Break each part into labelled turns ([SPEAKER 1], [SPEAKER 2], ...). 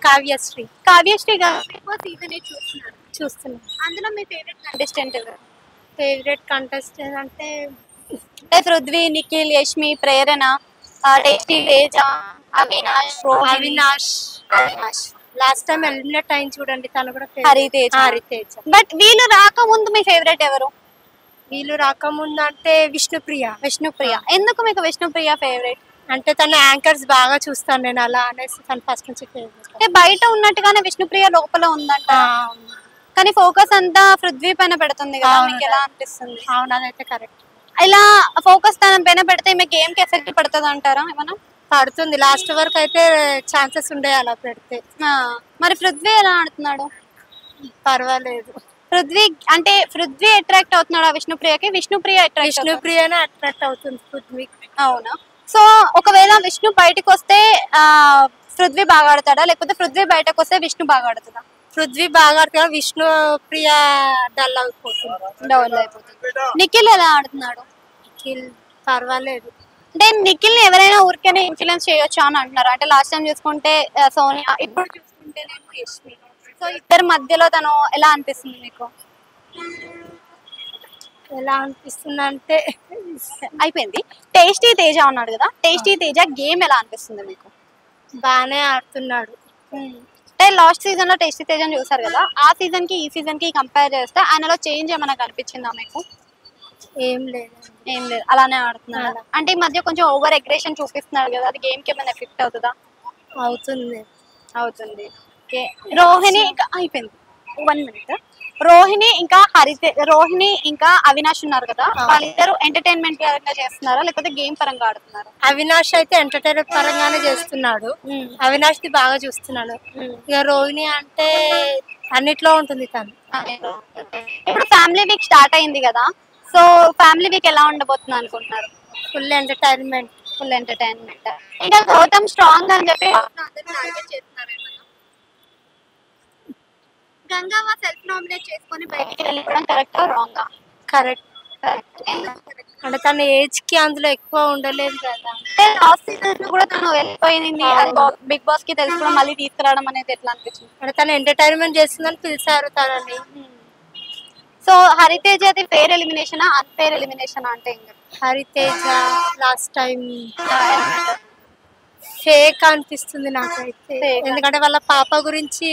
[SPEAKER 1] కావ్యశ్రీ.
[SPEAKER 2] కావ్యశ్రీ గారు సీజన్
[SPEAKER 1] చూస్తున్నాను.
[SPEAKER 2] అందులో మీ ఫేవరెట్ కంటెస్టెంట్ ఎవరు?
[SPEAKER 1] ఫేవరెట్ కంటెస్టెంట్ అంటే
[SPEAKER 2] Prithvi, Nikhil, Yashmi, Prerana, tasty Teja, Avinash, Rohini.
[SPEAKER 1] Avinash last time eliminate అయింది చూడండి, తను కూడా
[SPEAKER 2] హరితేజ.
[SPEAKER 1] హరితేజ.
[SPEAKER 2] బట్ వీళ్ళు రాకముందు మీ ఫేవరెట్ ఎవరు?
[SPEAKER 1] వీళ్ళు రాకముందు అంటే విష్ణుప్రియ.
[SPEAKER 2] ఎందుకు మీకు విష్ణుప్రియ ఫేవరెట్?
[SPEAKER 1] అంటే తన యాంకర్స్ బాగా చూస్తాను నేను, అలా అనేసి తను ఫస్ట్ నుంచి ఫేవరెట్.
[SPEAKER 2] అంటే బయట ఉన్నట్టుగానే విష్ణుప్రియ లోపల ఉందంట, కానీ ఫోకస్ అంతా పృథ్వీ పైన పెడుతుంది కదా, మీకు ఎలా అనిపిస్తుంది?
[SPEAKER 1] అవును, అదైతే కరెక్ట్.
[SPEAKER 2] ఇలా ఫోకస్ తన పైన పెడితే మీకు గేమ్ కి ఎఫెక్ట్ పడుతుంది అంటారా? ఏమన్నా
[SPEAKER 1] పడుతుంది, లాస్ట్ వరకు అయితే ఛాన్సెస్ ఉండే అలా పెడితే.
[SPEAKER 2] మరి పృథ్వీ ఎలా ఆడుతున్నాడు?
[SPEAKER 1] పర్వాలేదు.
[SPEAKER 2] పృథ్వీ అట్రాక్ట్ అవుతున్నాడు విష్ణుప్రియకి,
[SPEAKER 1] విష్ణుప్రియనే అట్రాక్ట్ అవుతుంది పృథ్వీ.
[SPEAKER 2] అవునా? సో ఒకవేళ విష్ణు బయటకు వస్తే పృథ్వీ బాగా ఆడతాడా, లేకపోతే పృథ్వీ బయటకు వస్తే విష్ణు బాగా ఆడుతుందా?
[SPEAKER 1] పృథ్వీ బాగా ఆడుతున్నాడు, విష్ణుప్రియ డల్ అయిపోతుంది.
[SPEAKER 2] నిఖిల్ ఎలా ఆడుతున్నాడు?
[SPEAKER 1] నిఖిల్ పర్వాలేదు.
[SPEAKER 2] అంటే నిఖిల్ ని ఎవరైనా ఊరికేనే ఇన్ఫ్లుయెన్స్ చేయొచ్చు అని అంటున్నారు. అంటే లాస్ట్ టైం చూసుకుంటే సోనియా, ఇప్పుడు చూసుకుంటేనేమో యష్మి. సో ఇద్దరి మధ్యలో తను ఎలా అనిపిస్తుంది మీకు?
[SPEAKER 1] ఎలా అనిపిస్తుంది అంటే
[SPEAKER 2] అయిపోయింది. టేస్టీ తేజ ఉన్నాడు కదా, టేస్టీ తేజ గేమ్ ఎలా అనిపిస్తుంది మీకు?
[SPEAKER 1] బాగానే ఆడుతున్నాడు.
[SPEAKER 2] అంటే లాస్ట్ సీజన్ లో టేస్టీ తేజ చూసారు కదా, ఆ సీజన్ కి ఈ సీజన్ కి కంపేర్ చేస్తే ఆయనలో చేంజ్ ఏమైనా కనిపించిందా మీకు?
[SPEAKER 1] ఏం లేదు.
[SPEAKER 2] అలానే ఆడుతున్నాడు. అంటే ఈ మధ్య కొంచెం ఓవర్ అగ్రెషన్ చూపిస్తున్నాడు కదా, అది గేమ్ కి ఏమైనా ఎఫెక్ట్ అవుతుందా?
[SPEAKER 1] అవుతుంది.
[SPEAKER 2] రోహిణి అయిపోయింది 1 minute. రోహిణి ఇంకా అవినాష్ ఉన్నారు కదా, వాళ్ళిద్దరు ఎంటర్టైన్మెంట్ పరంగా చేస్తున్నారా లేకపోతే గేమ్ పరంగా ఆడుతున్నారా?
[SPEAKER 1] అవినాష్ అయితే ఎంటర్టైన్మెంట్ పరంగానే చేస్తున్నాడు, అవినాష్ కి బాగా చూస్తున్నాడు. ఇక రోహిణి అంటే అన్నిట్లో ఉంటుంది తను.
[SPEAKER 2] ఇప్పుడు ఫ్యామిలీ వీక్ స్టార్ట్ అయింది కదా, సో ఫ్యామిలీ వీక్ ఎలా ఉండబోతుంది అనుకుంటున్నారు?
[SPEAKER 1] Full entertainment.
[SPEAKER 2] ఇంకా గౌతమ్ స్ట్రాంగ్ అని చెప్పి గంగవ్వ సెల్ఫ్ నామినేట్ చేసుకొని బయటికి వెళ్ళిపోవడం కరెక్టా రాంగా?
[SPEAKER 1] కరెక్ట్. అంటే తన ఏజ్ కి అందులో ఎక్కువ ఉండలేదు కదా.
[SPEAKER 2] లాస్ట్ సీజన్ కూడా తను వెళ్ళిపోయింది, బిగ్ బాస్ కి తెలిసి కూడా మళ్ళీ తీసుకురావడం అనేది ఎట్లా అనిపించింది?
[SPEAKER 1] అంటే తను ఎంటర్టైన్మెంట్ చేస్తుందని పిలిచారు తనని.
[SPEAKER 2] సో హరితేజ అది ఫెయిర్ ఎలిమినేషన్ అన్ఫెయిర్ ఎలిమినేషన్ అంటే?
[SPEAKER 1] హరితేజ లాస్ట్ టైం ఫేక్ అనిపిస్తుంది నాకైతే, ఎందుకంటే వాళ్ళ పాప గురించి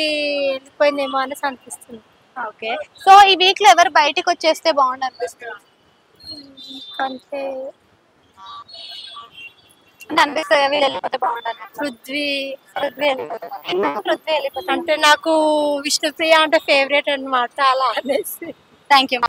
[SPEAKER 1] వెళ్ళిపోయిందేమో అనేసి అనిపిస్తుంది.
[SPEAKER 2] ఓకే, సో ఈ వీక్ లో ఎవరు బయటకు వచ్చేస్తే బాగుంది అనిపిస్తుంది?
[SPEAKER 1] అంటే
[SPEAKER 2] అనిపిస్తుంది వీళ్ళు వెళ్ళిపోతే బాగుంటుంది.
[SPEAKER 1] పృథ్వీ
[SPEAKER 2] వెళ్ళిపోతే
[SPEAKER 1] అంటే నాకు విష్ణుప్రియ అంటే ఫేవరెట్ అన్నమాట, అలా అనేసి.
[SPEAKER 2] Thank you.